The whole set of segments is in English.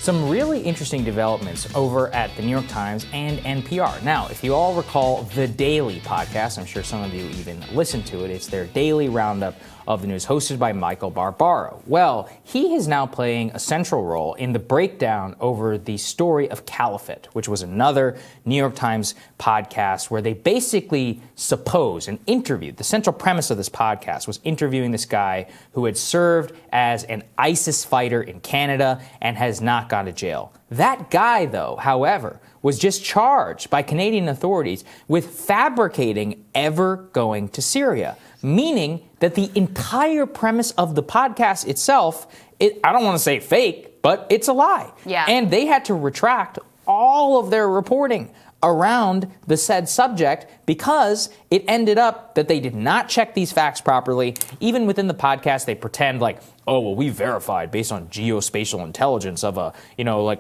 some really interesting developments over at the New York Times and NPR. Now, if you all recall the Daily podcast, I'm sure some of you even listen to it. It's their daily roundup of the news hosted by Michael Barbaro. Well, he is now playing a central role in the breakdown over the story of Caliphate, which was another New York Times podcast where they basically suppose and interviewed. The central premise of this podcast was interviewing this guy who had served as an ISIS fighter in Canada and has not gone to jail. That guy, though, however, was just charged by Canadian authorities with fabricating ever going to Syria, meaning that the entire premise of the podcast itself, I don't want to say fake, but it's a lie. Yeah. And they had to retract all of their reporting around the said subject because it ended up that they did not check these facts properly. Even within the podcast, they pretend like, oh, well, we verified based on geospatial intelligence of a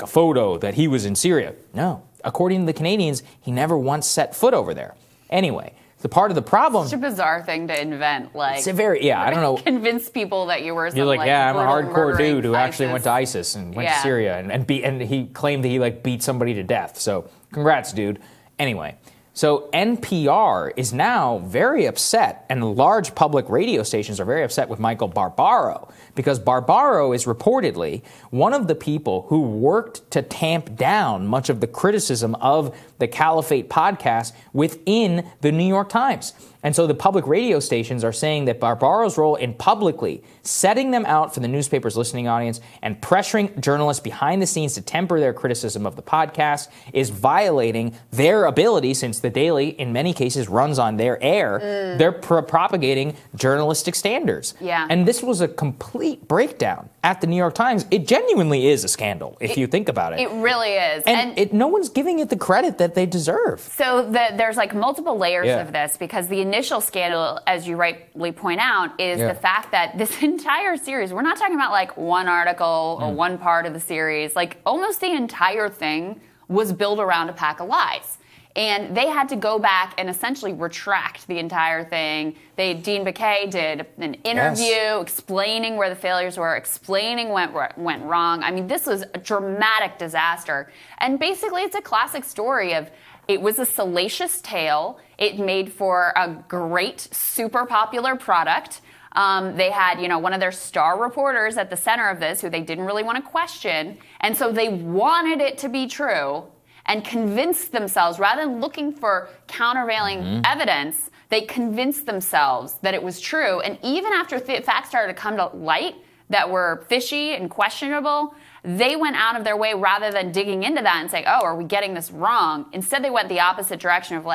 photo that he was in Syria. No. According to the Canadians, he never once set foot over there. Anyway, the part of the problem... Such a bizarre thing to invent. Like, it's a very, I don't know. Convince people that you were some, You're like, yeah, I'm a hardcore dude who ISIS. actually went to ISIS and went to Syria and he claimed that he beat somebody to death. So congrats, dude. Anyway, so NPR is now very upset, and large public radio stations are very upset with Michael Barbaro because Barbaro is reportedly one of the people who worked to tamp down much of the criticism of the Caliphate podcast within the New York Times. And so the public radio stations are saying that Barbaro's role in publicly setting them out for the newspaper's listening audience and pressuring journalists behind the scenes to temper their criticism of the podcast is violating their ability, since the Daily, in many cases, runs on their air. They're propagating journalistic standards. Yeah. And this was a complete breakdown at the New York Times. It genuinely is a scandal, if you think about it. It really is. And no one's giving it the credit that they deserve. So there's multiple layers of this, because the initial scandal, as you rightly point out, is the fact that this entire series, we're not talking about one article or one part of the series, almost the entire thing was built around a pack of lies. And they had to go back and essentially retract the entire thing. Dean Baquet did an interview explaining where the failures were, explaining what went wrong. I mean, this was a dramatic disaster. And basically, it's a classic story of it was a salacious tale. It made for a great, super popular product. They had, one of their star reporters at the center of this who they didn't really want to question. And so they wanted it to be true and convinced themselves, rather than looking for countervailing evidence, they convinced themselves that it was true. And even after facts started to come to light that were fishy and questionable, they went out of their way, rather than digging into that and saying, oh, are we getting this wrong? Instead, they went the opposite direction of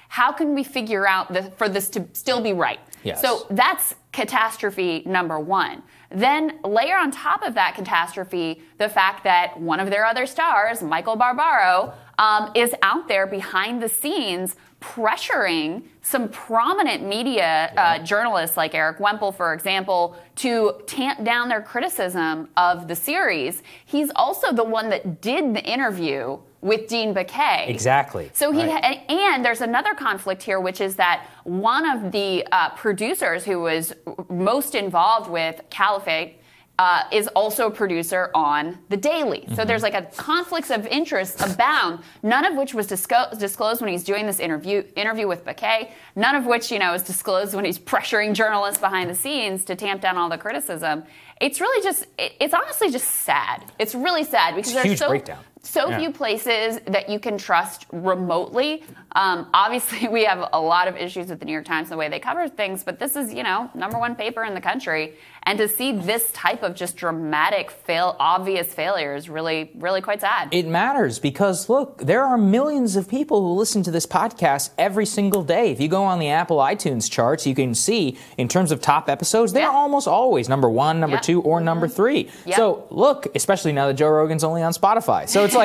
how can we figure out for this to still be right? Yes. So that's catastrophe number one. Then layer on top of that catastrophe the fact that one of their other stars, Michael Barbaro, is out there behind the scenes pressuring some prominent media journalists like Eric Wemple, for example, to tamp down their criticism of the series. He's also the one that did the interview with Dean Baquet. Exactly. So and there's another conflict here, which is that one of the producers who was most involved with Caliphate is also a producer on The Daily. So there's a conflicts of interest abound, none of which was disclosed when he's doing this interview with Baquet, none of which, is disclosed when he's pressuring journalists behind the scenes to tamp down all the criticism. It's really it's honestly just sad. It's really sad because there's so few places that you can trust remotely. Obviously, we have a lot of issues with the New York Times and the way they cover things, but this is, number one paper in the country. And to see this type of just dramatic, obvious failure is really, really quite sad. It matters because, look, there are millions of people who listen to this podcast every single day. If you go on the Apple iTunes charts, you can see, in terms of top episodes, they're almost always number one, number two, or number three. Yep. So, look, especially now that Joe Rogan's only on Spotify. So it's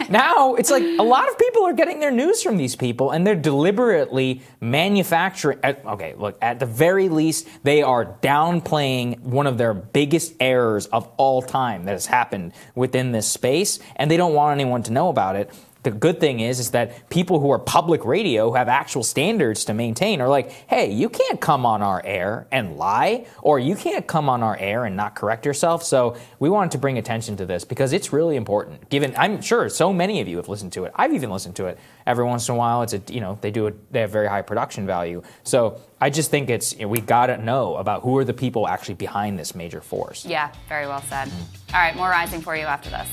now it's a lot of people are getting their news from these people, and they're deliberately manufacturing. At the very least, they are downplaying one of their biggest errors of all time that has happened within this space, and they don't want anyone to know about it. the good thing is that people who are public radio who have actual standards to maintain are like, hey, you can't come on our air and lie, or you can't come on our air and not correct yourself. So we wanted to bring attention to this because it's really important. Given, I'm sure so many of you have listened to it. I've even listened to it every once in a while. It's they have very high production value. So I just think we got to know about who are the people actually behind this major force. Yeah, very well said. All right, more rising for you after this.